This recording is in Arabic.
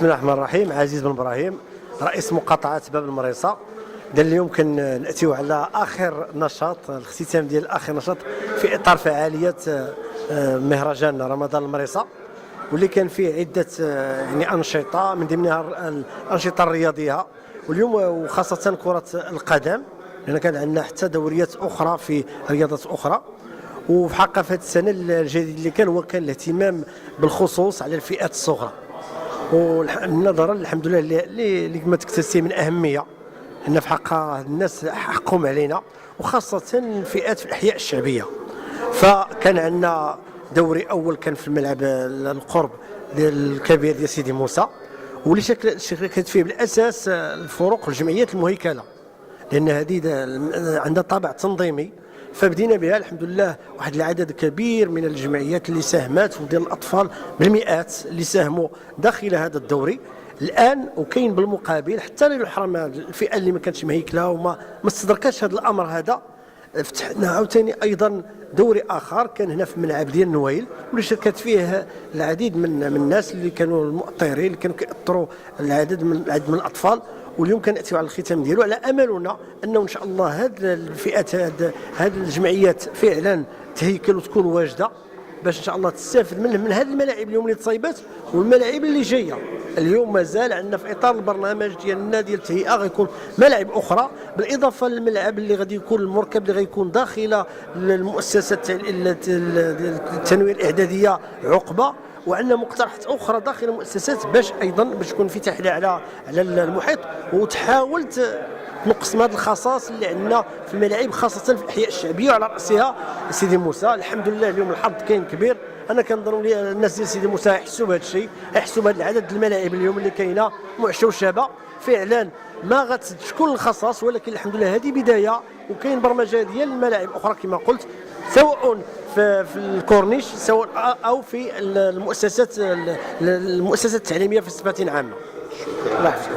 بسم الله الرحمن الرحيم. عزيز بن ابراهيم، رئيس مقاطعه باب المريصه. اليوم كنأتيو على اخر نشاط، الاختتام ديال اخر نشاط في اطار فعاليات مهرجان رمضان المريصه، واللي كان فيه عده انشطه، من ضمنها الانشطه الرياضيه، واليوم وخاصه كره القدم، لان كان عندنا حتى دوريات اخرى في رياضات اخرى. وفي حق في هذه السنه الجديد اللي كان هو كان الاهتمام بالخصوص على الفئات الصغرى، ونظرا الحمد لله اللي ما تكتسي من اهميه ان في حق الناس حقهم علينا، وخاصه الفئات في الاحياء الشعبيه. فكان عندنا دوري اول كان في الملعب القرب ديال الكبير ديال سيدي موسى، واللي شاركت فيه بالاساس الفروق الجمعيات المهيكله، لان هذه عندها طابع تنظيمي. فبدينا بها الحمد لله واحد العدد كبير من الجمعيات اللي ساهمت، وديال الاطفال بالمئات اللي ساهموا داخل هذا الدوري الان. وكاين بالمقابل حتى للحرم الفئه اللي ما كانتش مهيكله وما استدركتش هذا الامر هذا، فتحنا عاوتاني ايضا دوري اخر كان هنا في الملعب ديال النويل، واللي شاركت فيه العديد من الناس اللي كانوا المؤطرين، اللي كانوا كيأطروا العدد من الاطفال. واليوم كنأتيو على الختام ديالو على املنا انه ان شاء الله هذه الفئات هذه الجمعيات فعلا تهيكل وتكون واجده، باش ان شاء الله تستافد من هذه الملاعب اليوم اللي تصايبات والملاعب اللي جايه. اليوم مازال عندنا في اطار البرنامج ديالنا ديال التهيئه غيكون ملاعب اخرى، بالاضافه للملعب اللي غادي يكون المركب اللي غيكون داخل المؤسسه التنويه الاعداديه عقبه، وعندنا مقترحات اخرى داخل المؤسسات باش تكون في تحليل على المحيط، وتحاول تنقص من هذه الخصائص اللي عندنا في الملاعب، خاصه في الاحياء الشعبيه، وعلى راسها سيدي موسى. الحمد لله اليوم الحظ كاين كبير، انا كنظن لي الناس ديال سيدي موسى يحسوا بهذا الشيء، يحسوا بهذا العدد الملاعب اليوم اللي كاينه معشوشبه فعلا ما غتسدش كل الخصائص، ولكن الحمد لله هذه بدايه، وكاين برمجه ديال الملاعب اخرى كما قلت، سواء في الكورنيش سواء او في المؤسسات التعليميه في صفه عامه. الله يحفظك.